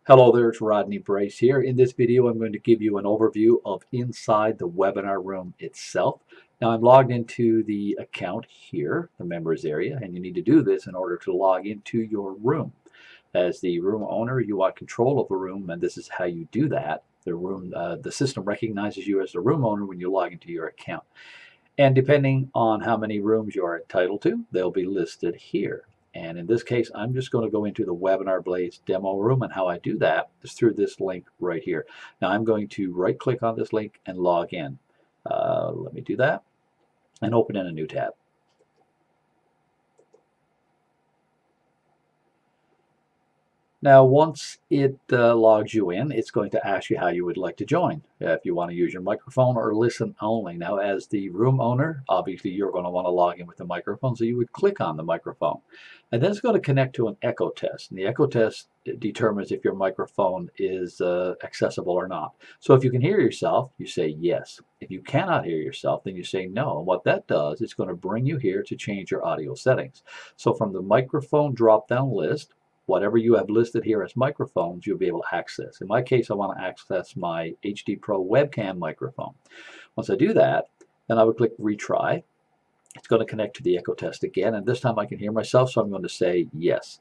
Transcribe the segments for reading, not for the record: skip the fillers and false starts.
Hello there, it's Rodney Brace here. In this video, I'm going to give you an overview of inside the webinar room itself. Now, I'm logged into the account here, the members area, and you need to do this in order to log into your room. As the room owner, you want control of the room, and this is how you do that. The system recognizes you as the room owner when you log into your account. And depending on how many rooms you are entitled to, they'll be listed here. And in this case, I'm just going to go into the webinarBLAZE demo room, and how I do that is through this link right here. Now I'm going to right click on this link and log in. Let me do that and open in a new tab. Now, once it logs you in, it's going to ask you how you would like to join. If you want to use your microphone or listen only. Now, as the room owner, obviously you're going to want to log in with the microphone, so you would click on the microphone. And then it's going to connect to an echo test. And the echo test determines if your microphone is accessible or not. So if you can hear yourself, you say yes. If you cannot hear yourself, then you say no. And what that does, it's going to bring you here to change your audio settings. So from the microphone drop-down list, whatever you have listed here as microphones, you'll be able to access. In my case, I want to access my HD Pro webcam microphone. Once I do that, then I would click retry. It's going to connect to the echo test again, and this time I can hear myself, so I'm going to say yes.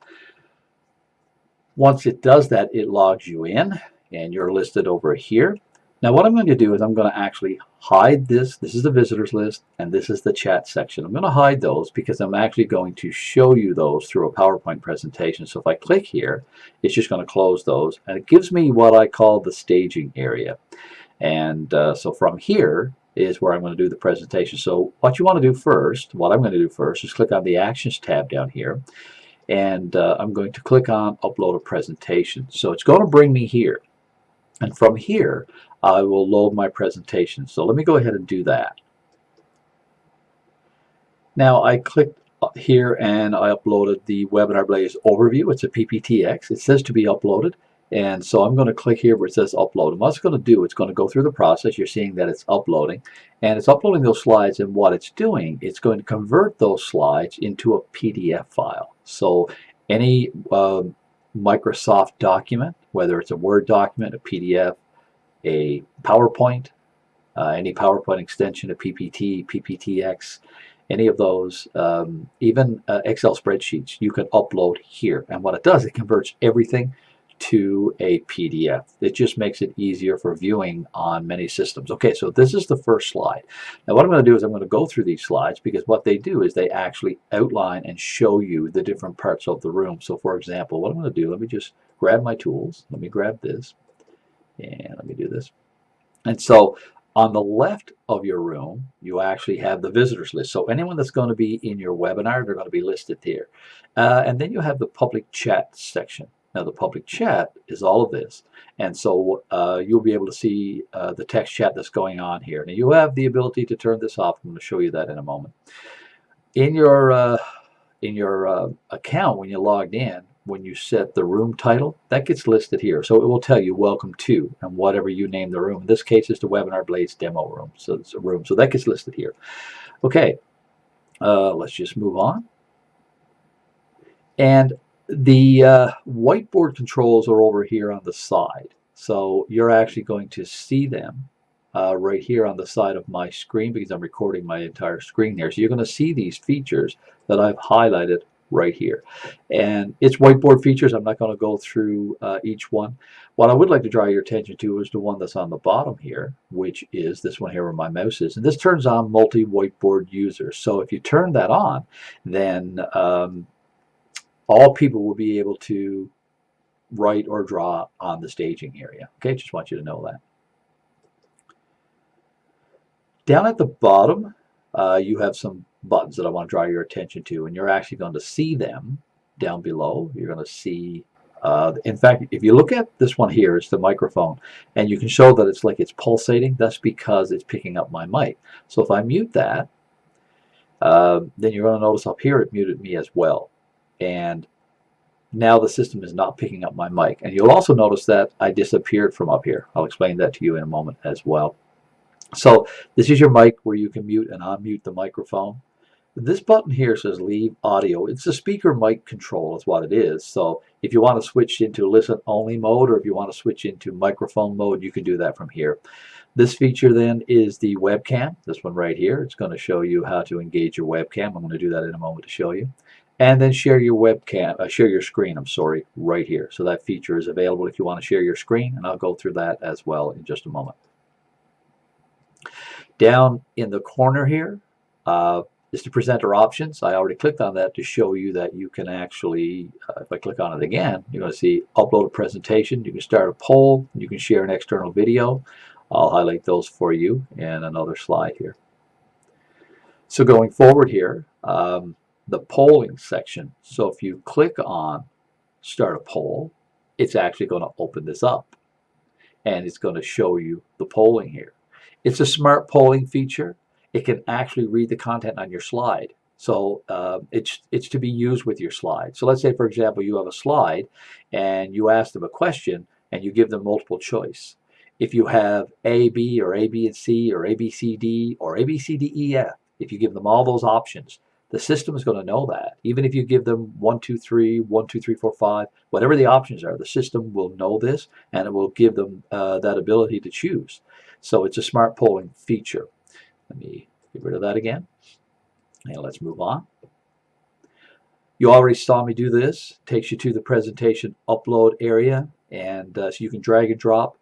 Once it does that, it logs you in, and you're listed over here. Now what I'm going to do is I'm going to actually hide this. This is the visitors list, and this is the chat section. I'm going to hide those because I'm actually going to show you those through a PowerPoint presentation. So if I click here, it's just going to close those, and it gives me what I call the staging area. And so from here is where I'm going to do the presentation. So what you want to do first, what I'm going to do first, is click on the Actions tab down here, and I'm going to click on Upload a Presentation. So it's going to bring me here. And from here, I will load my presentation. So let me go ahead and do that. Now I clicked here and I uploaded the webinarBLAZE overview. It's a PPTX. It says to be uploaded. And so I'm going to click here where it says upload. And what it's going to do, it's going to go through the process. You're seeing that it's uploading. And it's uploading those slides. And what it's doing, it's going to convert those slides into a PDF file. So any Microsoft document, whether it's a Word document, a PDF, a PowerPoint, any PowerPoint extension, a PPT, PPTX, any of those, even Excel spreadsheets, you can upload here. And what it does, it converts everything to a PDF. It just makes it easier for viewing on many systems. Okay, so this is the first slide. Now what I'm going to do is I'm going to go through these slides, because what they do is they actually outline and show you the different parts of the room. So for example, what I'm going to do, let me just grab my tools. Let me grab this. And let me do this. And so on the left of your room, you actually have the visitors list. So anyone that's going to be in your webinar, they're going to be listed here. And then you have the public chat section. Now the public chat is all of this. And so you'll be able to see the text chat that's going on here. Now you have the ability to turn this off. I'm going to show you that in a moment. In your account, when you logged in, when you set the room title, that gets listed here. So it will tell you welcome to, and whatever you name the room. In this case, it's the webinarBLAZE demo room. So it's a room. So that gets listed here. Okay, let's just move on. And the whiteboard controls are over here on the side. So you're actually going to see them right here on the side of my screen, because I'm recording my entire screen here. So you're going to see these features that I've highlighted right here. And it's whiteboard features. I'm not going to go through each one. What I would like to draw your attention to is the one that's on the bottom here, which is this one here where my mouse is. And this turns on multi-whiteboard users. So if you turn that on, then all people will be able to write or draw on the staging area. Okay, just want you to know that. Down at the bottom, you have some buttons that I want to draw your attention to, and you're actually going to see them down below. You're going to see, in fact, if you look at this one here, it's the microphone, and you can show that it's like it's pulsating. That's because it's picking up my mic. So if I mute that, then you're going to notice up here it muted me as well. And now the system is not picking up my mic. And you'll also notice that I disappeared from up here. I'll explain that to you in a moment as well. So this is your mic where you can mute and unmute the microphone. This button here says leave audio. It's a speaker mic control is what it is. So if you want to switch into listen only mode, or if you want to switch into microphone mode, you can do that from here. This feature then is the webcam, this one right here. It's going to show you how to engage your webcam. I'm going to do that in a moment to show you. And then share your webcam, share your screen, I'm sorry, right here. So that feature is available if you want to share your screen, and I'll go through that as well in just a moment. Down in the corner here is the presenter options. I already clicked on that to show you that you can actually, if I click on it again, you're going to see upload a presentation. You can start a poll. You can share an external video. I'll highlight those for you in another slide here. So going forward here, the polling section. So if you click on start a poll, it's actually going to open this up, and it's going to show you the polling here. It's a smart polling feature. It can actually read the content on your slide. So it's to be used with your slide. So let's say, for example, you have a slide and you ask them a question and you give them multiple choice. If you have A, B, or A, B, and C, or A, B, C, D, or A, B, C, D, E, F, if you give them all those options, the system is going to know that. Even if you give them 1, 2, 3, 1, 2, 3, 4, 5, whatever the options are, the system will know this, and it will give them that ability to choose. So it's a smart polling feature. Let me get rid of that again, and let's move on. You already saw me do this. It takes you to the presentation upload area, and so you can drag and drop,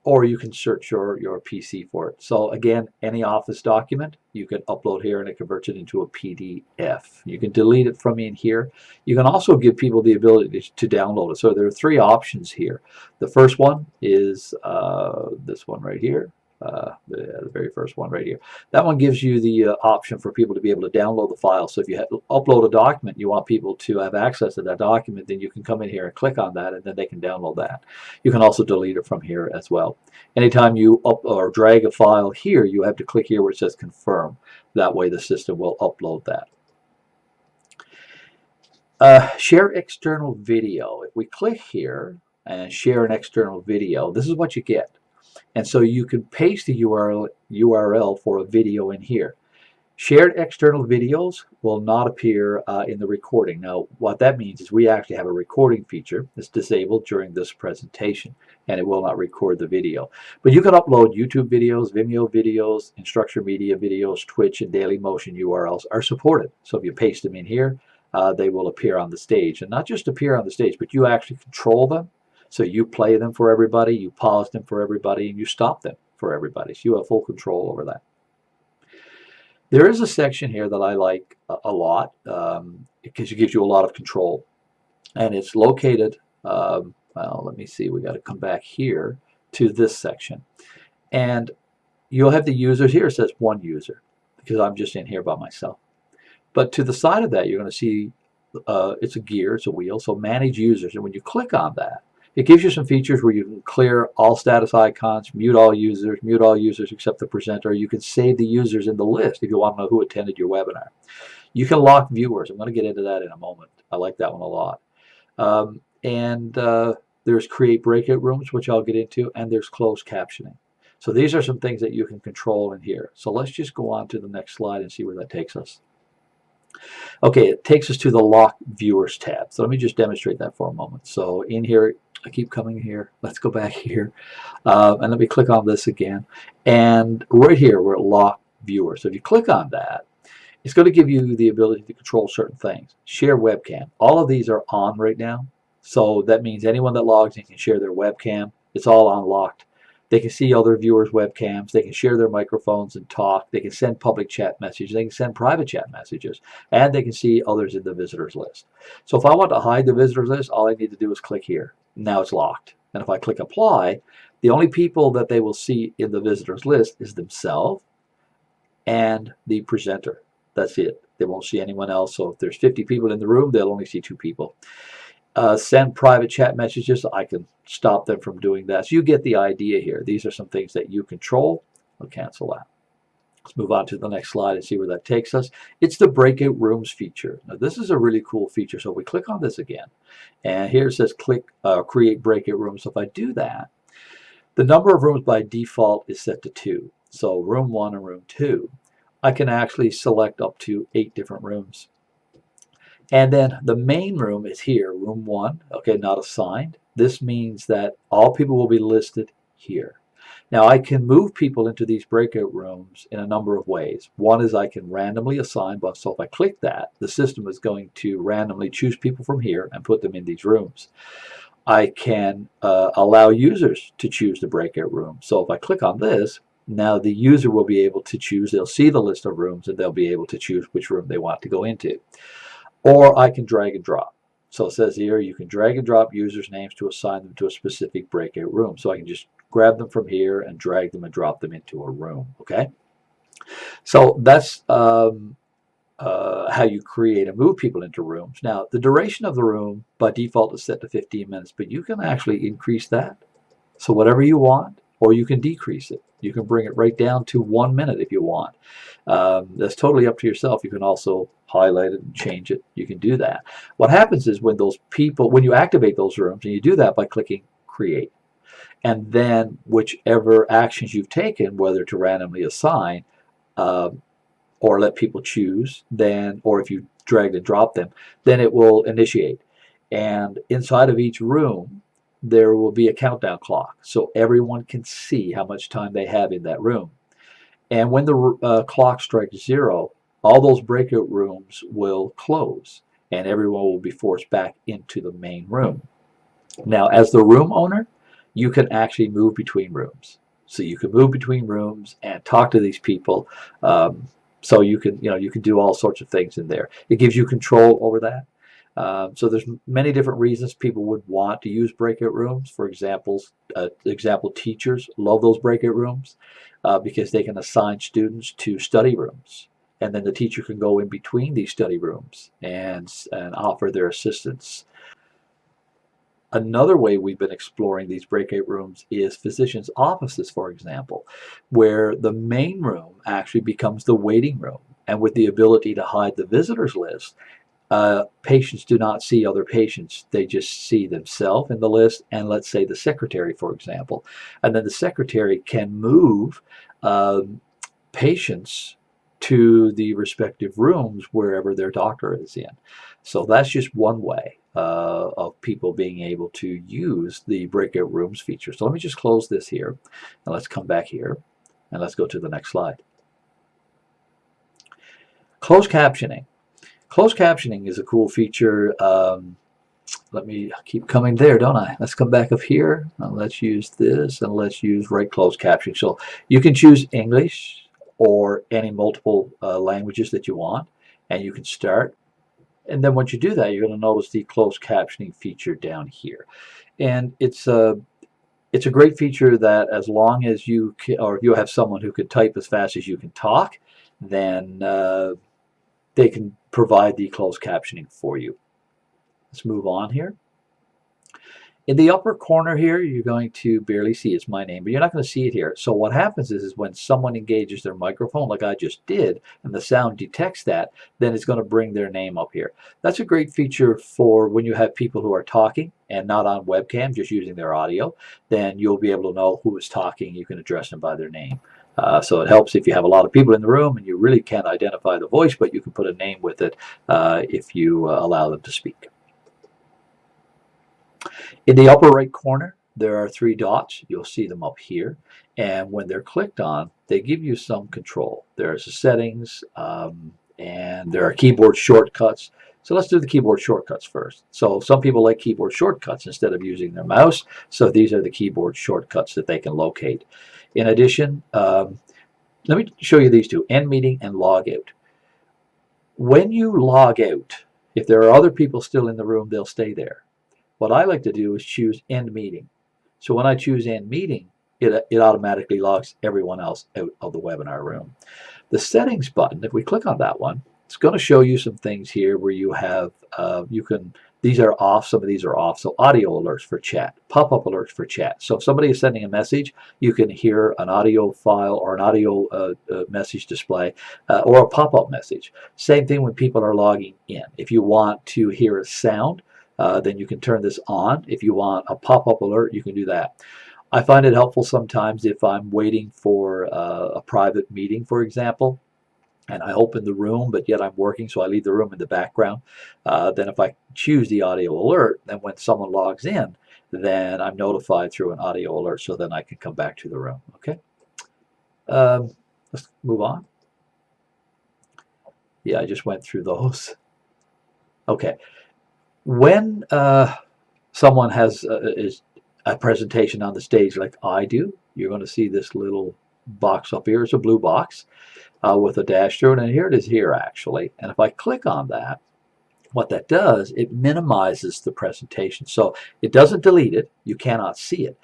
or you can search your PC for it. So again, any Office document, you can upload here and it converts it into a PDF. You can delete it from in here. You can also give people the ability to download it. So there are 3 options here. The first one is this one right here. The very first one right here. That one gives you the option for people to be able to download the file. So if you upload a document, you want people to have access to that document, then you can come in here and click on that, and then they can download that. You can also delete it from here as well. Anytime you up or drag a file here, you have to click here where it says confirm. That way the system will upload that. Share external video. If we click here and share an external video, this is what you get. And so you can paste the URL for a video in here. Shared external videos will not appear in the recording. Now, what that means is we actually have a recording feature that's disabled during this presentation, and it will not record the video. But you can upload YouTube videos, Vimeo videos, Instructure Media videos, Twitch, and Dailymotion URLs are supported. So if you paste them in here, they will appear on the stage. And not just appear on the stage, but you actually control them. So you play them for everybody, you pause them for everybody, and you stop them for everybody. So you have full control over that. There is a section here that I like a lot because it gives you a lot of control. And it's located, well, let me see, we got to come back here to this section. And you'll have the users here. It says 1 user because I'm just in here by myself. But to the side of that, you're going to see it's a gear, it's a wheel, so manage users. And when you click on that, it gives you some features where you can clear all status icons, mute all users except the presenter. You can save the users in the list if you want to know who attended your webinar. You can lock viewers. I'm going to get into that in a moment. I like that one a lot. There's create breakout rooms, which I'll get into, and there's closed captioning. So these are some things that you can control in here. So let's just go on to the next slide and see where that takes us. Okay, it takes us to the lock viewers tab. So let me just demonstrate that for a moment. So in here, I keep coming here. Let's go back here. And let me click on this again. And right here, we're at lock viewers. So if you click on that, it's going to give you the ability to control certain things. Share webcam. All of these are on right now. So that means anyone that logs in can share their webcam. It's all unlocked. They can see other viewers' webcams. They can share their microphones and talk. They can send public chat messages. They can send private chat messages. And they can see others in the visitors list. So if I want to hide the visitors list, all I need to do is click here. Now it's locked. And if I click apply, the only people that they will see in the visitors list is themselves and the presenter. That's it. They won't see anyone else. So if there's 50 people in the room, they'll only see 2 people. Send private chat messages. I can stop them from doing that. So you get the idea here. These are some things that you control. I'll cancel that. Let's move on to the next slide and see where that takes us. It's the breakout rooms feature. Now this is a really cool feature. So we click on this again, and here it says click create breakout rooms. So if I do that, the number of rooms by default is set to 2. So room 1 and room 2. I can actually select up to 8 different rooms. And then the main room is here, room 1, okay, not assigned. This means that all people will be listed here. Now I can move people into these breakout rooms in a number of ways. One is I can randomly assign, so if I click that, the system is going to randomly choose people from here and put them in these rooms. I can allow users to choose the breakout room. So if I click on this, now the user will be able to choose, they'll see the list of rooms and they'll be able to choose which room they want to go into. Or I can drag and drop. So it says here you can drag and drop users' names to assign them to a specific breakout room. So I can just grab them from here and drag them and drop them into a room. Okay. So that's how you create and move people into rooms. Now the duration of the room by default is set to 15 minutes, but you can actually increase that. So whatever you want, or you can decrease it. You can bring it right down to 1 minute if you want. That's totally up to yourself. You can also highlight it and change it. You can do that. What happens is when those people, when you activate those rooms, and you do that by clicking create, and then whichever actions you've taken, whether to randomly assign or let people choose, then, or if you drag and drop them, then it will initiate. And inside of each room, there will be a countdown clock, so everyone can see how much time they have in that room. And when the clock strikes 0, all those breakout rooms will close, and everyone will be forced back into the main room. Now, as the room owner, you can actually move between rooms. So you can move between rooms and talk to these people. So you can do all sorts of things in there. It gives you control over that. So there's many different reasons people would want to use breakout rooms. For example, teachers love those breakout rooms because they can assign students to study rooms, and then the teacher can go in between these study rooms and offer their assistance. Another way we've been exploring these breakout rooms is physicians' offices, for example, where the main room actually becomes the waiting room. And with the ability to hide the visitors list, patients do not see other patients. They just see themselves in the list and, let's say, the secretary, for example. And then the secretary can move patients to the respective rooms wherever their doctor is in. So that's just one way of people being able to use the breakout rooms feature. So let me just close this here, and let's come back here, and let's go to the next slide. Closed captioning. Closed captioning is a cool feature. Let me keep coming there, don't I? Let's come back up here, and let's use this, and let's use right closed captioning. So you can choose English or any multiple languages that you want, and you can start. And then once you do that, you're going to notice the closed captioning feature down here. And it's a great feature that as long as you can, or you have someone who can type as fast as you can talk, then they can provide the closed captioning for you. Let's move on here. In the upper corner here, you're going to barely see it's my name, but you're not going to see it here. So what happens is when someone engages their microphone like I just did, and the sound detects that, then it's going to bring their name up here. That's a great feature for when you have people who are talking and not on webcam, just using their audio. Then you'll be able to know who is talking. You can address them by their name. So it helps if you have a lot of people in the room and you really can't identify the voice, but you can put a name with it if you allow them to speak. In the upper right corner, there are 3 dots. You'll see them up here. And when they're clicked on, they give you some control. There's the settings, and there are keyboard shortcuts. So let's do the keyboard shortcuts first. So some people like keyboard shortcuts instead of using their mouse. So these are the keyboard shortcuts that they can locate. In addition, let me show you these two, end meeting and log out. When you log out, if there are other people still in the room, they'll stay there. What I like to do is choose end meeting. So when I choose end meeting, it automatically logs everyone else out of the webinar room. The settings button, if we click on that one, it's going to show you some things here where you have, these are off, some of these are off. So audio alerts for chat, pop-up alerts for chat. So if somebody is sending a message, you can hear an audio file or an audio message display or a pop-up message. Same thing when people are logging in. If you want to hear a sound, then you can turn this on. If you want a pop-up alert, you can do that. I find it helpful sometimes if I'm waiting for a private meeting, for example, and I open the room, but yet I'm working, so I leave the room in the background. Then if I choose the audio alert, then when someone logs in, then I'm notified through an audio alert, so then I can come back to the room. Okay, let's move on. Yeah, I just went through those. Okay, when someone has is a presentation on the stage like I do, you're going to see this little box up here. It's a blue box with a dash through it, and here it is here actually. And if I click on that, what that does, it minimizes the presentation. So it doesn't delete it, you cannot see it,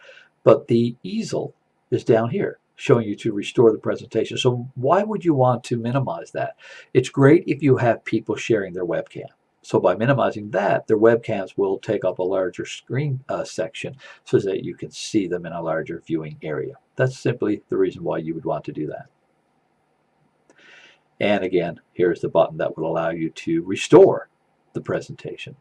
but the easel is down here showing you to restore the presentation. So why would you want to minimize that? It's great if you have people sharing their webcam. So by minimizing that, their webcams will take up a larger screen section so that you can see them in a larger viewing area. That's simply the reason why you would want to do that. And again, here's the button that will allow you to restore the presentation.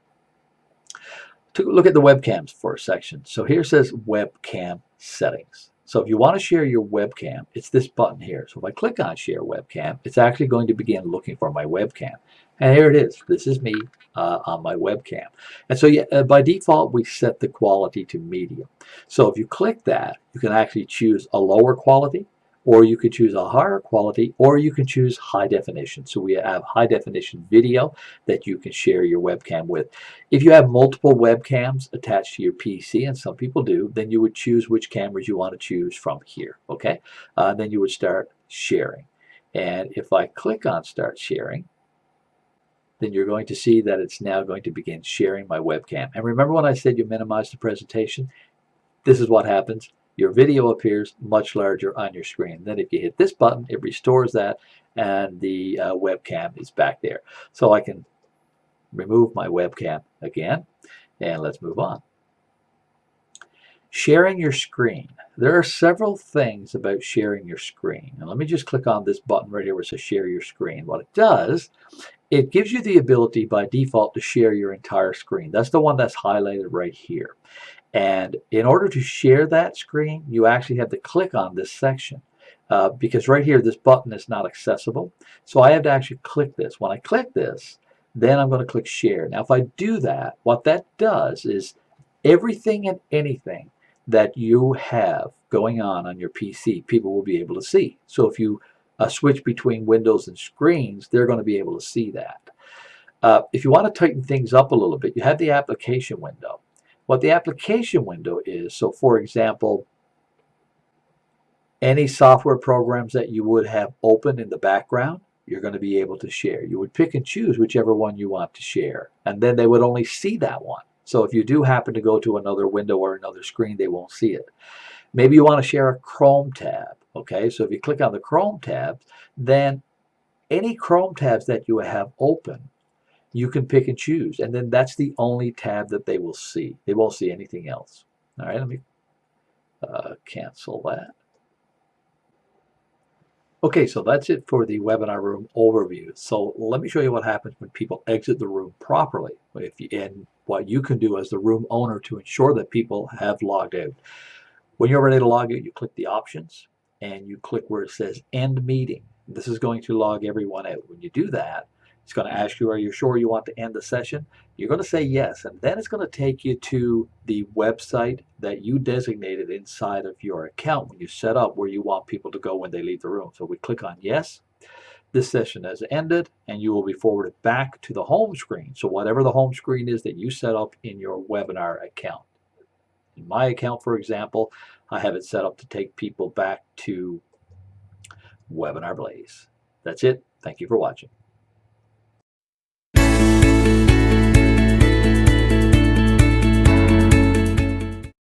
To look at the webcams for a section. So here says webcam settings. So if you want to share your webcam, it's this button here. So if I click on share webcam, it's actually going to begin looking for my webcam. And here it is. This is me on my webcam. And so by default, we set the quality to medium. So if you click that, you can actually choose a lower quality, or you could choose a higher quality, or you can choose high definition. So we have high definition video that you can share your webcam with. If you have multiple webcams attached to your PC, and some people do, then you would choose which cameras you want to choose from here, okay? Then you would start sharing. And if I click on start sharing, then you're going to see that it's now going to begin sharing my webcam. And remember when I said you minimize the presentation? This is what happens. Your video appears much larger on your screen. Then if you hit this button, it restores that, and the webcam is back there. So I can remove my webcam again, and let's move on. Sharing your screen. There are several things about sharing your screen. And let me just click on this button right here where it says share your screen. What it does, it gives you the ability by default to share your entire screen. That's the one that's highlighted right here. And in order to share that screen, you actually have to click on this section because right here, this button is not accessible. So I have to actually click this. When I click this, then I'm going to click share. Now, if I do that, what that does is everything and anything that you have going on your PC, people will be able to see. So if you switch between windows and screens, they're going to be able to see that. If you want to tighten things up a little bit, you have the application window. What the application window is, so for example, any software programs that you would have open in the background, you're going to be able to share. You would pick and choose whichever one you want to share, and then they would only see that one. So if you do happen to go to another window or another screen, they won't see it. Maybe you want to share a Chrome tab, okay? So if you click on the Chrome tab, then any Chrome tabs that you have open, you can pick and choose, and then that's the only tab that they will see. They won't see anything else. All right, let me cancel that. Okay, so that's it for the webinar room overview. So let me show you what happens when people exit the room properly, and what you can do as the room owner to ensure that people have logged out. When you're ready to log out, you click the options and you click where it says end meeting. This is going to log everyone out. When you do that, it's going to ask you, are you sure you want to end the session? You're going to say yes, and then it's going to take you to the website that you designated inside of your account when you set up where you want people to go when they leave the room. So we click on yes. This session has ended, and you will be forwarded back to the home screen. So whatever the home screen is that you set up in your webinar account. In my account, for example, I have it set up to take people back to webinarBLAZE. That's it. Thank you for watching.